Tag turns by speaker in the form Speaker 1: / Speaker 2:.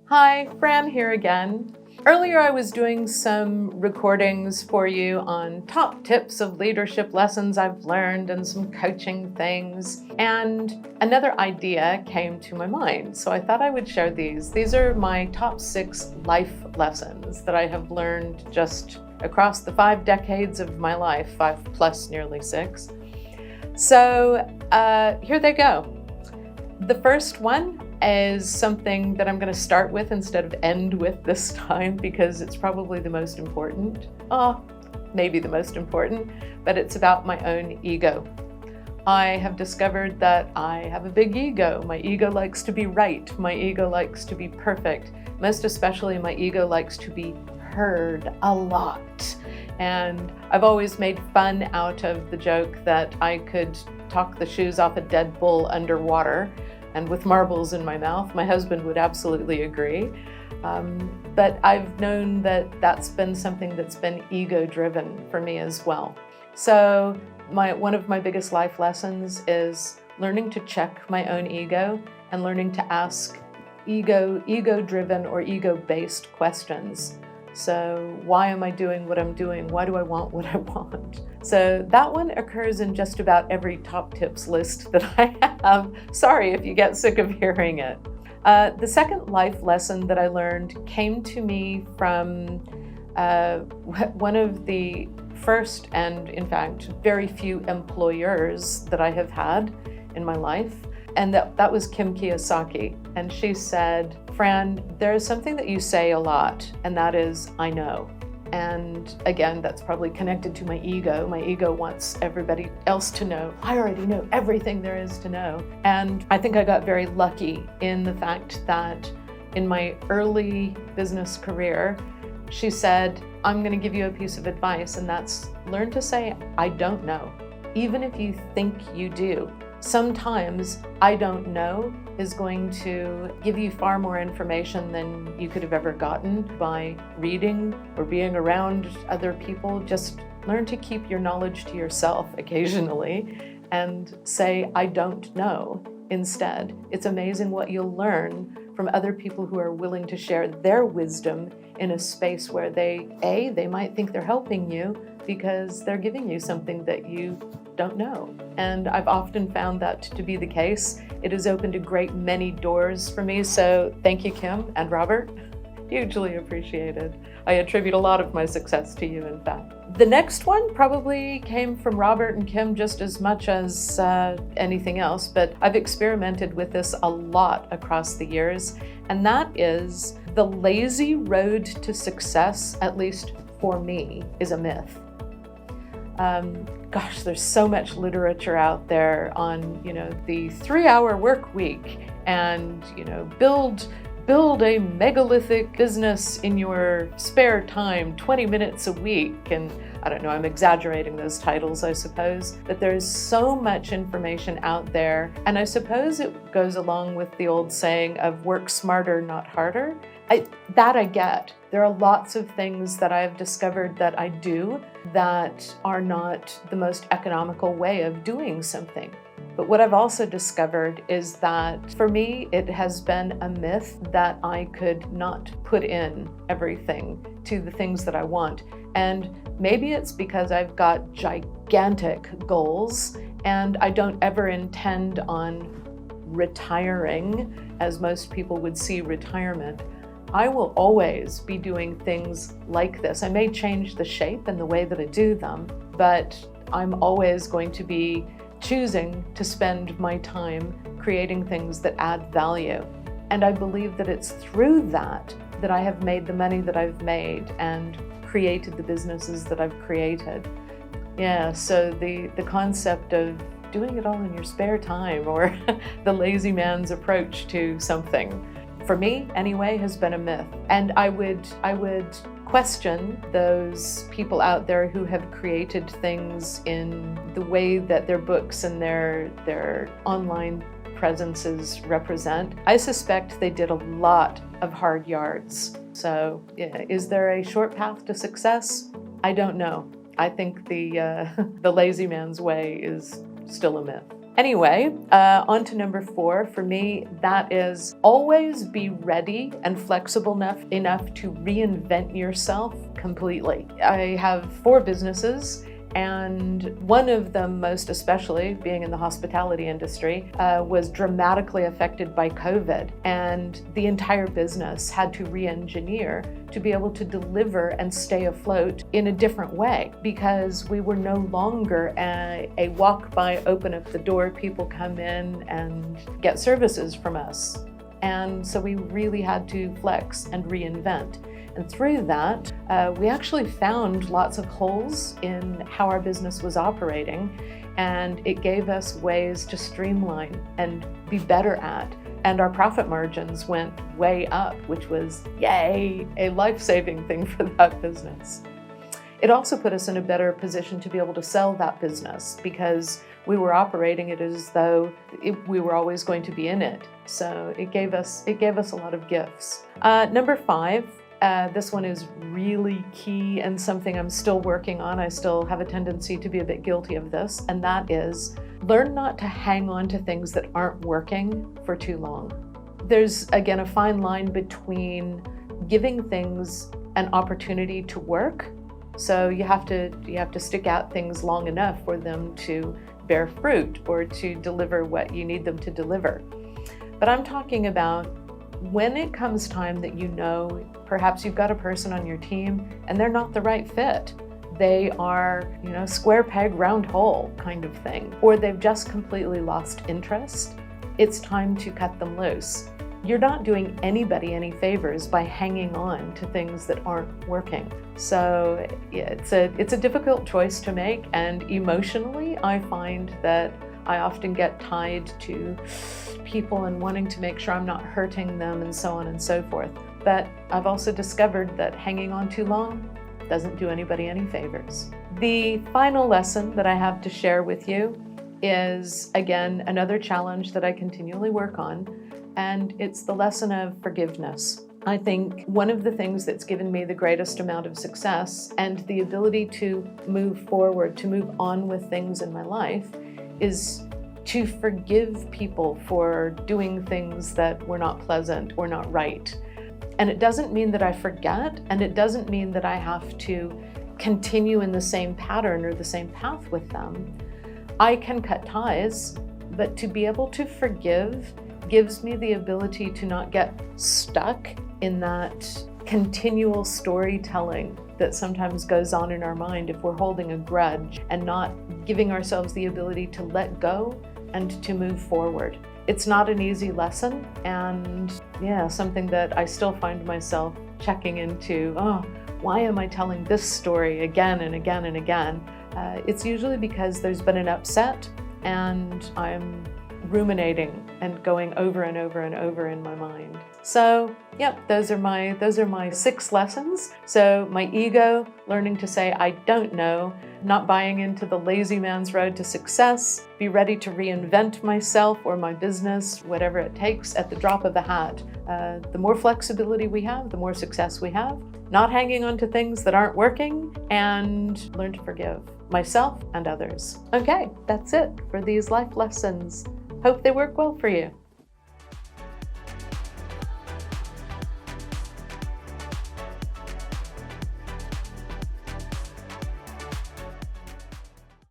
Speaker 1: Hi, Fran here again. Earlier I was doing some recordings for you on top tips of leadership lessons I've learned and some coaching things, and another idea came to my mind, so I thought I would share these. These are my top 6 life lessons that I have learned just across the 5 decades of my life, 5 plus nearly 6. So here they go. The first one is something that I'm going to start with instead of end with this time because it's probably the most important. Maybe the most important, but it's about my own ego. I have discovered that I have a big ego. My ego likes to be right. My ego likes to be perfect. Most especially, my ego likes to be heard a lot. And I've always made fun out of the joke that I could talk the shoes off a dead bull underwater and with marbles in my mouth. My husband would absolutely agree. But I've known that that's been something that's been ego-driven for me as well. So one of my biggest life lessons is learning to check my own ego and learning to ask ego-driven or ego-based questions. So why am I doing what I'm doing? Why do I want what I want? So that one occurs in just about every top tips list that I have. Sorry if you get sick of hearing it. The second life lesson that I learned came to me from one of the first and, in fact, very few employers that I have had in my life. And that was Kim Kiyosaki. And she said, Fran, there is something that you say a lot, and that is, I know. And again, that's probably connected to my ego. My ego wants everybody else to know. I already know everything there is to know. And I think I got very lucky in the fact that in my early business career, she said, I'm going to give you a piece of advice, and that's learn to say, I don't know, even if you think you do. Sometimes I don't know is going to give you far more information than you could have ever gotten by reading or being around other people. Just learn to keep your knowledge to yourself occasionally and say, I don't know instead. It's amazing what you'll learn from other people who are willing to share their wisdom in a space where they might think they're helping you because they're giving you something that you don't know. And I've often found that to be the case. It has opened a great many doors for me. So thank you, Kim and Robert. Hugely appreciated. I attribute a lot of my success to you, in fact. The next one probably came from Robert and Kim just as much as anything else, but I've experimented with this a lot across the years. And that is the lazy road to success, at least for me, is a myth. Gosh, there's so much literature out there on, the 3-hour work week and, build a megalithic business in your spare time, 20 minutes a week. And I don't know, I'm exaggerating those titles, I suppose, but there's so much information out there. And I suppose it goes along with the old saying of work smarter, not harder. I get. There are lots of things that I've discovered that I do that are not the most economical way of doing something. But what I've also discovered is that for me, it has been a myth that I could not put in everything to the things that I want. And maybe it's because I've got gigantic goals and I don't ever intend on retiring, as most people would see retirement. I will always be doing things like this. I may change the shape and the way that I do them, but I'm always going to be choosing to spend my time creating things that add value. And I believe that it's through that I have made the money that I've made and created the businesses that I've created. Yeah, so the concept of doing it all in your spare time, or the lazy man's approach to something, for me anyway, has been a myth. And I would question those people out there who have created things in the way that their books and their online presences represent. I suspect they did a lot of hard yards. So yeah, is there a short path to success? I don't know. I think the lazy man's way is still a myth. Anyway, on to number 4. For me, that is always be ready and flexible enough to reinvent yourself completely. I have 4 businesses, and one of them, most especially being in the hospitality industry, was dramatically affected by COVID, and the entire business had to re-engineer to be able to deliver and stay afloat in a different way, because we were no longer a walk by, open up the door, people come in and get services from us. And so we really had to flex and reinvent. And through that, we actually found lots of holes in how our business was operating, and it gave us ways to streamline and be better at. And our profit margins went way up, which was, yay, a life-saving thing for that business. It also put us in a better position to be able to sell that business, because we were operating it as though we were always going to be in it. So it gave us a lot of gifts. Number 5, this one is really key and something I'm still working on. I still have a tendency to be a bit guilty of this, and that is learn not to hang on to things that aren't working for too long. There's, again, a fine line between giving things an opportunity to work. So you have to stick out things long enough for them to bear fruit or to deliver what you need them to deliver. But I'm talking about when it comes time that perhaps you've got a person on your team and they're not the right fit. They are, square peg, round hole kind of thing, or they've just completely lost interest. It's time to cut them loose. You're not doing anybody any favors by hanging on to things that aren't working. So it's a difficult choice to make, and emotionally, I find that I often get tied to people and wanting to make sure I'm not hurting them and so on and so forth. But I've also discovered that hanging on too long doesn't do anybody any favors. The final lesson that I have to share with you is, again, another challenge that I continually work on, and it's the lesson of forgiveness. I think one of the things that's given me the greatest amount of success and the ability to move forward, to move on with things in my life, is to forgive people for doing things that were not pleasant or not right. And it doesn't mean that I forget, and it doesn't mean that I have to continue in the same pattern or the same path with them. I can cut ties, but to be able to forgive gives me the ability to not get stuck in that continual storytelling that sometimes goes on in our mind if we're holding a grudge and not giving ourselves the ability to let go and to move forward. It's not an easy lesson, and something that I still find myself checking into. Why am I telling this story again and again and again? It's usually because there's been an upset and I'm ruminating and going over and over and over in my mind. So, those are my 6 lessons. So my ego, learning to say I don't know, not buying into the lazy man's road to success, be ready to reinvent myself or my business, whatever it takes, at the drop of a hat. The more flexibility we have, the more success we have. Not hanging on to things that aren't working, and learn to forgive myself and others. Okay, that's it for these life lessons. Hope they work well for you.